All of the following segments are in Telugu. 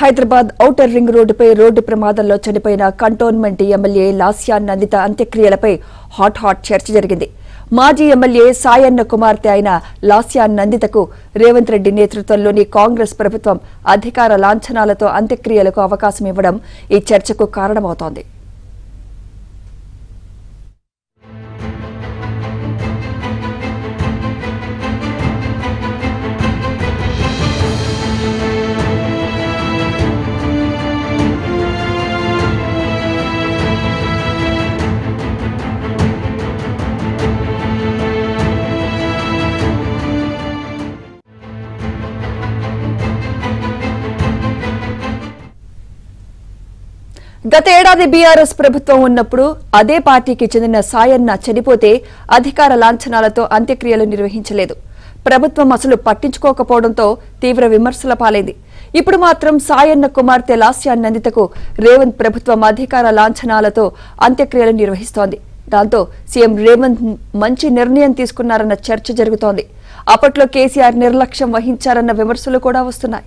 హైదరాబాద్ ఔటర్ రింగ్ రోడ్డుపై రోడ్డు ప్రమాదంలో చనిపోయిన కంటోన్మెంట్ ఎమ్మెల్యే లాస్యా నందిత అంత్యక్రియలపై హాట్ చర్చ జరిగింది. మాజీ ఎమ్మెల్యే సాయన్న కుమార్తె అయిన లాస్యా నందితకు రేవంత్ రెడ్డి నేతృత్వంలోని కాంగ్రెస్ ప్రభుత్వం అధికార లాంఛనాలతో అంత్యక్రియలకు అవకాశం ఇవ్వడం ఈ చర్చకు కారణమవుతోంది. గత ఏడాది బీఆర్ఎస్ ప్రభుత్వం ఉన్నప్పుడు అదే పార్టీకి చెందిన సాయన్న చనిపోతే అధికార లాంఛనాలతో అంత్యక్రియలు నిర్వహించలేదు. ప్రభుత్వం అసలు పట్టించుకోకపోవడంతో తీవ్ర విమర్శల పాలైంది. ఇప్పుడు మాత్రం సాయన్న కుమార్తె లాస్యా నందితకు రేవంత్ ప్రభుత్వం అధికార లాంఛనాలతో అంత్యక్రియలు నిర్వహిస్తోంది. దాంతో సీఎం రేవంత్ మంచి నిర్ణయం తీసుకున్నారన్న చర్చ జరుగుతోంది. అప్పట్లో కేసీఆర్ నిర్లక్ష్యం వహించారన్న విమర్శలు కూడా వస్తున్నాయి.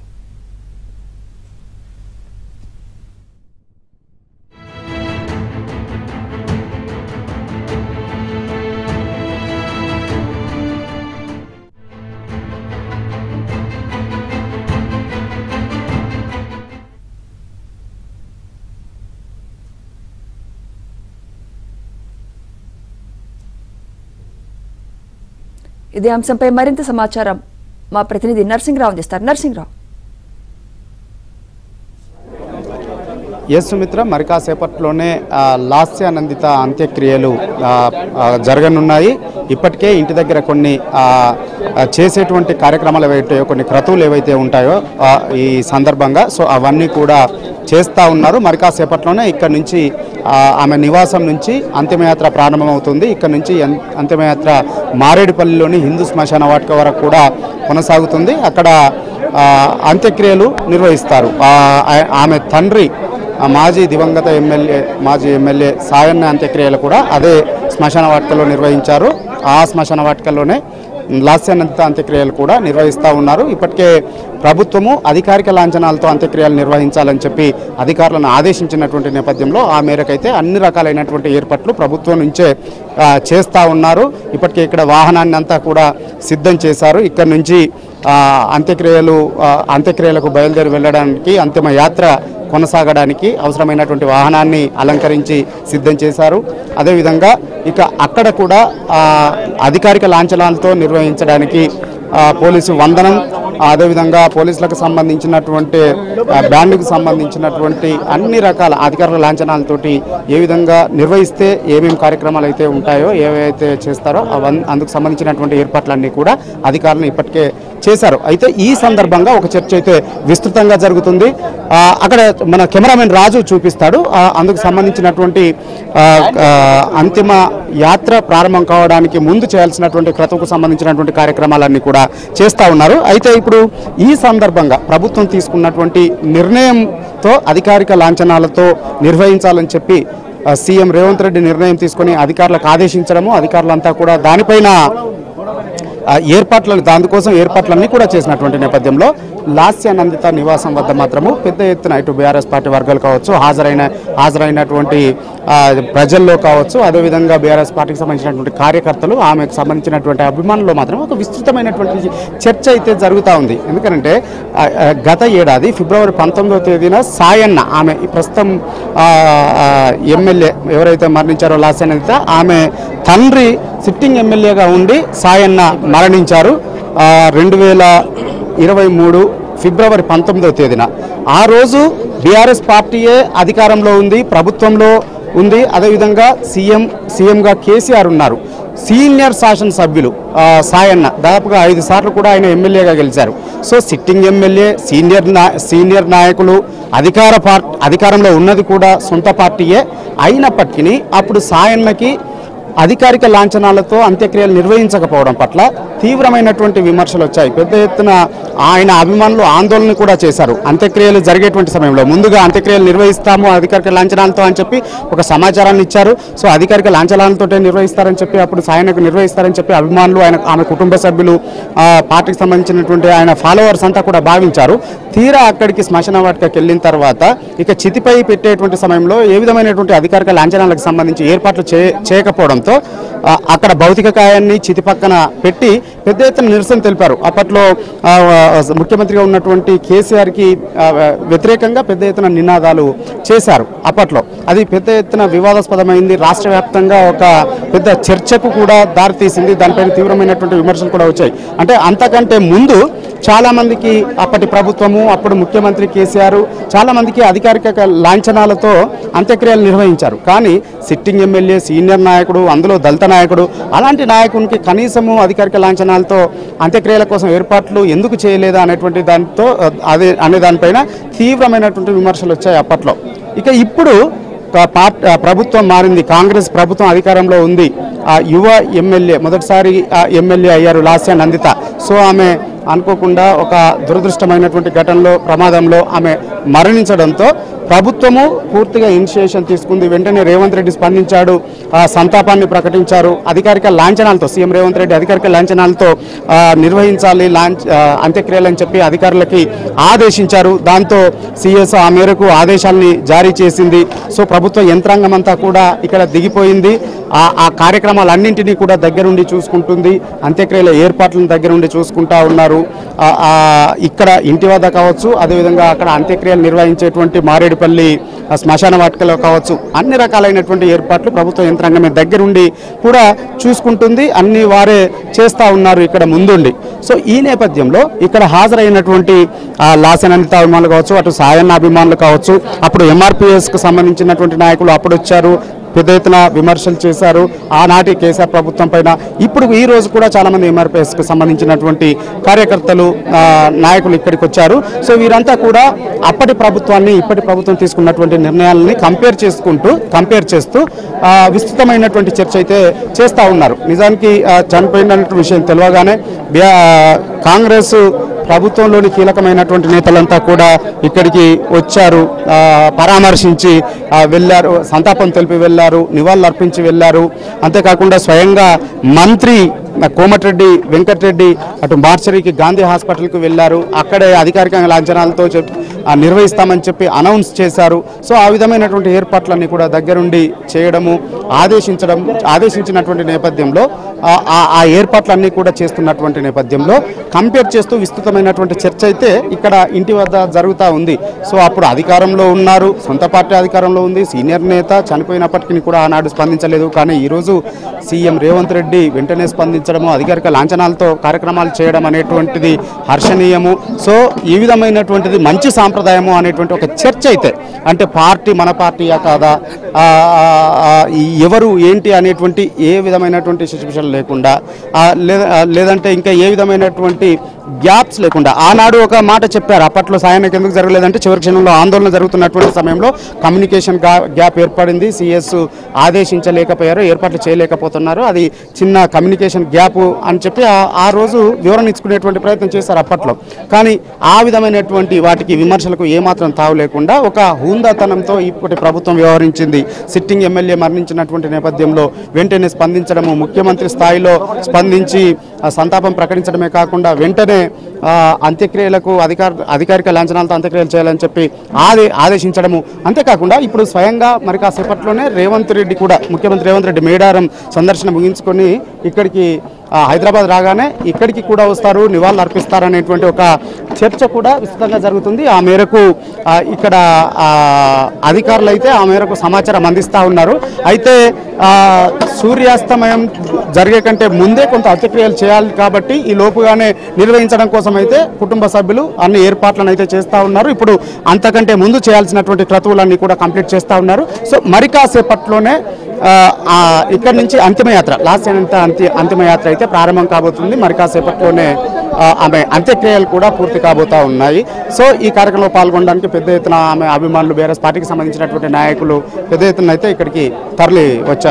ఇదే అంశంపై మరింత సమాచారం మా ప్రతినిధి నర్సింగ్రావు అందిస్తారు. నర్సింగ్రావు. సుమిత్ర, మరి కాసేపట్లోనే లాస్యా నందిత అంత్యక్రియలు జరగనున్నాయి. ఇప్పటికే ఇంటి దగ్గర కొన్ని చేసేటువంటి కార్యక్రమాలు ఏవైతే కొన్ని క్రతువులు ఏవైతే ఉంటాయో ఈ సందర్భంగా అవన్నీ కూడా చేస్తూ ఉన్నారు. మరి కాసేపట్లోనే ఇక్కడ నుంచి ఆమె నివాసం నుంచి అంతిమయాత్ర ప్రారంభమవుతుంది. ఇక్కడ నుంచి అంతిమయాత్ర మారేడుపల్లిలోని హిందూ శ్మశాన వాటిక వరకు కూడా కొనసాగుతుంది. అక్కడ అంత్యక్రియలు నిర్వహిస్తారు. ఆమె తండ్రి మాజీ దివంగత మాజీ ఎమ్మెల్యే సాయన్న అంత్యక్రియలు కూడా అదే శ్మశాన వాటికలో నిర్వహించారు. ఆ శ్మశాన వాటికలోనే లాస్యా నందిత అంత్యక్రియలు కూడా నిర్వహిస్తూ ఉన్నారు. ఇప్పటికే ప్రభుత్వము అధికారిక లాంఛనాలతో అంత్యక్రియలు నిర్వహించాలని చెప్పి అధికారులను ఆదేశించినటువంటి నేపథ్యంలో ఆ మేరకైతే అన్ని రకాలైనటువంటి ఏర్పాట్లు ప్రభుత్వం నుంచే చేస్తూ ఉన్నారు. ఇప్పటికే ఇక్కడ వాహనాన్ని అంతా కూడా సిద్ధం చేశారు. ఇక్కడ నుంచి అంత్యక్రియలకు బయలుదేరి వెళ్ళడానికి అంతిమ యాత్ర కొనసాగడానికి అవసరమైనటువంటి వాహనాన్ని అలంకరించి సిద్ధం చేశారు. అదేవిధంగా ఇక అక్కడ కూడా అధికారిక లాంఛనాలతో నిర్వహించడానికి పోలీసు వందనం, అదేవిధంగా పోలీసులకు సంబంధించినటువంటి బ్యాండుకు సంబంధించినటువంటి అన్ని రకాల అధికారుల లాంఛనాలతోటి ఏ విధంగా నిర్వహిస్తే ఏమేమి కార్యక్రమాలు అయితే ఉంటాయో ఏవైతే చేస్తారో అందుకు సంబంధించినటువంటి ఏర్పాట్లన్నీ కూడా అధికారులు ఇప్పటికే చేశారు. అయితే ఈ సందర్భంగా ఒక చర్చ అయితే విస్తృతంగా జరుగుతుంది. అక్కడ మన కెమెరామెన్ రాజు చూపిస్తాడు. అందుకు సంబంధించినటువంటి అంతిమ యాత్ర ప్రారంభం కావడానికి ముందు చేయాల్సినటువంటి క్రతువుకు సంబంధించినటువంటి కార్యక్రమాలన్నీ కూడా చేస్తూ ఉన్నారు. అయితే ఇప్పుడు ఈ సందర్భంగా ప్రభుత్వం తీసుకున్నటువంటి నిర్ణయంతో అధికారిక లాంఛనాలతో నిర్వహించాలని చెప్పి సీఎం రేవంత్ రెడ్డి నిర్ణయం తీసుకొని అధికారులకు ఆదేశించడము, అధికారులంతా కూడా దానిపైన దానికోసం ఏర్పాట్లన్నీ కూడా చేసినటువంటి నేపథ్యంలో లాస్యా నందిత నివాసం వద్ద మాత్రము పెద్ద ఎత్తున ఇటు బీఆర్ఎస్ పార్టీ వర్గాలు కావచ్చు, హాజరైనటువంటి ప్రజల్లో కావచ్చు, అదేవిధంగా బీఆర్ఎస్ పార్టీకి సంబంధించినటువంటి కార్యకర్తలు, ఆమెకు సంబంధించినటువంటి అభిమానుల్లో మాత్రం ఒక విస్తృతమైనటువంటి చర్చ అయితే జరుగుతూ ఉంది. ఎందుకంటే గత ఏడాది ఫిబ్రవరి 19వ తేదీన సాయన్న, ఆమె ప్రస్తుతం ఎమ్మెల్యే ఎవరైతే మరణించారో లాస్యా నందిత, ఆమె తండ్రి సిట్టింగ్ ఎమ్మెల్యేగా ఉండి సాయన్న మరణించారు 2023 ఫిబ్రవరి 19వ తేదీన. ఆ రోజు బీఆర్ఎస్ పార్టీయే అధికారంలో ఉంది, ప్రభుత్వంలో ఉంది. అదేవిధంగా సీఎంగా కేసీఆర్ ఉన్నారు. సీనియర్ శాసనసభ్యులు సాయన్న దాదాపుగా 5 సార్లు కూడా ఆయన ఎమ్మెల్యేగా గెలిచారు. సిట్టింగ్ ఎమ్మెల్యే, సీనియర్ నాయకులు, అధికారంలో ఉన్నది కూడా సొంత పార్టీయే అయినప్పటికీ అప్పుడు సాయన్నకి అధికారిక లాంఛనాలతో అంత్యక్రియలు నిర్వహించకపోవడం పట్ల తీవ్రమైనటువంటి విమర్శలు వచ్చాయి. పెద్ద ఎత్తున ఆయన అభిమానులు ఆందోళన కూడా చేశారు. అంత్యక్రియలు జరిగేటువంటి సమయంలో ముందుగా అంత్యక్రియలు నిర్వహిస్తాము అధికారిక లాంఛనాలతో అని చెప్పి ఒక సమాచారాన్ని ఇచ్చారు. సో అధికారిక లాంఛనాలతో నిర్వహిస్తారని చెప్పి అప్పుడు సాయనకు నిర్వహిస్తారని చెప్పి అభిమానులు ఆమె కుటుంబ సభ్యులు పార్టీకి సంబంధించినటువంటి ఆయన ఫాలోవర్స్ అంతా కూడా భావించారు. తీరా అక్కడికి శ్మశాన వాటికకి వెళ్ళిన తర్వాత ఇక చితిపై పెట్టేటువంటి సమయంలో ఏ విధమైనటువంటి అధికారిక లాంఛనాలకు సంబంధించి ఏర్పాట్లు చేయకపోవడంతో అక్కడ భౌతిక కాయాన్ని చితి పక్కన పెట్టి పెద్ద ఎత్తున నిరసన తెలిపారు. అప్పట్లో ముఖ్యమంత్రిగా ఉన్నటువంటి కేసీఆర్కి వ్యతిరేకంగా పెద్ద ఎత్తున నినాదాలు చేశారు. అప్పట్లో అది పెద్ద ఎత్తున వివాదాస్పదమైంది. రాష్ట్ర వ్యాప్తంగా ఒక పెద్ద చర్చకు కూడా దారితీసింది. దానిపైన తీవ్రమైనటువంటి విమర్శలు కూడా వచ్చాయి. అంటే అంతకంటే ముందు చాలా మందికి అప్పటి ప్రభుత్వము అప్పుడు ముఖ్యమంత్రి కేసీఆర్ చాలా మందికి అధికారిక లాంఛనాలతో అంత్యక్రియలు నిర్వహించారు. కానీ సిట్టింగ్ ఎమ్మెల్యే సీనియర్ నాయకుడు అందులో దళిత నాయకుడు అలాంటి నాయకునికి కనీసము అధికారిక లాంఛనాలతో అంత్యక్రియల కోసం ఏర్పాట్లు ఎందుకు చేయలేదా అనేటువంటి దానిపైన తీవ్రమైనటువంటి విమర్శలు వచ్చాయి అప్పట్లో. ఇక ఇప్పుడు ప్రభుత్వం మారింది. కాంగ్రెస్ ప్రభుత్వం అధికారంలో ఉంది. యువ ఎమ్మెల్యే మొదటిసారి ఎమ్మెల్యే అయ్యారు లాస్య నందిత. సో ఆమె అనుకోకుండా ఒక దురదృష్టమైనటువంటి ఘటనలో ప్రమాదంలో ఆమె మరణించడంతో ప్రభుత్వము పూర్తిగా ఇనిషియేషన్ తీసుకుంది. వెంటనే రేవంత్ రెడ్డి స్పందించాడు, సంతాపాన్ని ప్రకటించారు. అధికారిక లాంఛనాలతో సీఎం రేవంత్ రెడ్డి అధికారిక లాంఛనాలతో నిర్వహించాలి అంత్యక్రియలు అని చెప్పి అధికారులకి ఆదేశించారు. దాంతో సిఎస్ ఆ మేరకు ఆదేశాలని జారీ చేసింది. సో ప్రభుత్వ యంత్రాంగం అంతా కూడా ఇక్కడ దిగిపోయింది. ఆ కార్యక్రమాలన్నింటినీ కూడా దగ్గరుండి చూసుకుంటుంది. అంత్యక్రియల ఏర్పాట్లను దగ్గరుండి చూసుకుంటా ఉన్నారు. ఇక్కడ ఇంటి వద్ద కావచ్చు, అదేవిధంగా అక్కడ అంత్యక్రియలు నిర్వహించేటువంటి మారేడుపల్లి శ్మశాన వాటికలో కావచ్చు, అన్ని రకాలైనటువంటి ఏర్పాట్లు ప్రభుత్వ యంత్రాంగమే దగ్గరుండి కూడా చూసుకుంటుంది. అన్ని వారే చేస్తూ ఉన్నారు ఇక్కడ ముందుండి. సో ఈ నేపథ్యంలో ఇక్కడ హాజరైనటువంటి లాసెనందిత అభిమానులు కావచ్చు, అటు సాయన్న అభిమానులు కావచ్చు, అప్పుడు ఎంఆర్పీఎస్కు సంబంధించినటువంటి నాయకులు అప్పుడు వచ్చారు, పెద్ద ఎత్తున విమర్శలు చేశారు ఆనాటి కేసీఆర్ ప్రభుత్వం పైన. ఇప్పుడు ఈ రోజు కూడా చాలా మంది ఎంఆర్పీఎస్కి సంబంధించినటువంటి కార్యకర్తలు నాయకులు ఇక్కడికి వచ్చారు. సో వీరంతా కూడా అప్పటి ప్రభుత్వాన్ని ఇప్పటి ప్రభుత్వం తీసుకున్నటువంటి నిర్ణయాలని కంపేర్ చేస్తూ విస్తృతమైనటువంటి చర్చ అయితే చేస్తూ ఉన్నారు. నిజానికి చనిపోయినటువంటి విషయం తెలియగానే కాంగ్రెస్ ప్రభుత్వంలోని కీలకమైనటువంటి నేతలంతా కూడా ఇక్కడికి వచ్చారు, పరామర్శించి వెళ్ళారు, సంతాపం తెలిపి వెళ్ళారు, నివాళులు అర్పించి వెళ్ళారు. అంతేకాకుండా స్వయంగా మంత్రి కోమటిరెడ్డి వెంకటరెడ్డి అటు మార్చరికి గాంధీ హాస్పిటల్కి వెళ్ళారు. అక్కడే అధికారికంగా లాంఛనాలతో నిర్వహిస్తామని చెప్పి అనౌన్స్ చేశారు. సో ఆ విధమైనటువంటి ఏర్పాట్లన్నీ కూడా దగ్గరుండి చేయడము ఆదేశించినటువంటి నేపథ్యంలో ఆ ఏర్పాట్లన్నీ కూడా చేస్తున్నటువంటి నేపథ్యంలో కంపేర్ చేస్తూ విస్తృతమైనటువంటి చర్చ అయితే ఇక్కడ ఇంటి వద్ద జరుగుతూ ఉంది. సో అప్పుడు అధికారంలో ఉన్నారు, సొంత పార్టీ అధికారంలో ఉంది, సీనియర్ నేత చనిపోయినప్పటికీ కూడా ఆనాడు స్పందించలేదు. కానీ ఈరోజు సీఎం రేవంత్ రెడ్డి వెంటనే స్పందించడము, అధికారిక లాంఛనాలతో కార్యక్రమాలు చేయడం అనేటువంటిది హర్షణీయము. సో ఈ విధమైనటువంటిది మంచి సాంప్రదాయము అనేటువంటి ఒక చర్చ అయితే, అంటే పార్టీ మన పార్టీయా కాదా, ఎవరు ఏంటి అనేటువంటి ఏ విధమైనటువంటి సిచ్యువేషన్ లేకుండా, లేదంటే ఇంకా ఏ విధమైనటువంటి గ్యాప్స్ లేకుండా ఆనాడు ఒక మాట చెప్పారు. అప్పట్లో సాయానికి ఎందుకు జరగలేదంటే చివరి క్షణంలో ఆందోళన జరుగుతున్నటువంటి సమయంలో కమ్యూనికేషన్ గ్యాప్ ఏర్పడింది, సిఎస్ ఆదేశించలేకపోయారు, ఏర్పాట్లు చేయలేకపోతున్నారు, అది చిన్న కమ్యూనికేషన్ గ్యాప్ అని చెప్పి ఆ రోజు వివరణ ఇచ్చుకునేటువంటి ప్రయత్నం చేశారు అప్పట్లో. కానీ ఆ విధమైనటువంటి వాటికి విమర్శలకు ఏమాత్రం తావు లేకుండా ఒక హుందాతనంతో ఇప్పటి ప్రభుత్వం వ్యవహరించింది. సిట్టింగ్ ఎమ్మెల్యే మరణించినటువంటి నేపథ్యంలో వెంటనే స్పందించడము, ముఖ్యమంత్రి స్థాయిలో స్పందించి సంతాపం ప్రకటించడమే కాకుండా వెంటనే అంత్యక్రియలకు అధికారిక లాంఛనాలతో అంత్యక్రియలు చేయాలని చెప్పి ఆదేశించడము. అంతేకాకుండా ఇప్పుడు స్వయంగా మరి కాసేపట్లోనే ముఖ్యమంత్రి రేవంత్ రెడ్డి మేడారం సందర్శన ముగించుకొని ఇక్కడికి హైదరాబాద్ రాగానే ఇక్కడికి కూడా వస్తారు, నివాళులు అర్పిస్తారనేటువంటి ఒక చర్చ కూడా విస్తృతంగా జరుగుతుంది. ఆ మేరకు ఇక్కడ అధికారులు అయితే ఆ మేరకు సమాచారం అందిస్తూ ఉన్నారు. అయితే సూర్యాస్తమయం జరిగే కంటే ముందే కొంత అంత్యక్రియలు చేయాలి కాబట్టి ఈ లోపుగానే నిర్వహించడం కోసం అయితే కుటుంబ సభ్యులు అన్ని ఏర్పాట్లను అయితే చేస్తూ ఉన్నారు. ఇప్పుడు అంతకంటే ముందు చేయాల్సినటువంటి క్రతువులన్నీ కూడా కంప్లీట్ చేస్తూ ఉన్నారు. సో మరి కాసేపట్లోనే ఇక్కడ నుంచి అంతిమయాత్ర అంతిమయాత్ర అయితే ప్రారంభం కాబోతుంది. మరి కాసేపట్లోనే ఆమె అంత్యక్రియలు కూడా పూర్తి కాబోతా ఉన్నాయి. సో ఈ కార్యక్రమంలో పాల్గొనడానికి పెద్ద ఎత్తున ఆమె అభిమానులు, బీఆర్ఎస్ పార్టీకి సంబంధించినటువంటి నాయకులు పెద్ద ఎత్తున అయితే ఇక్కడికి తరలి వచ్చారు.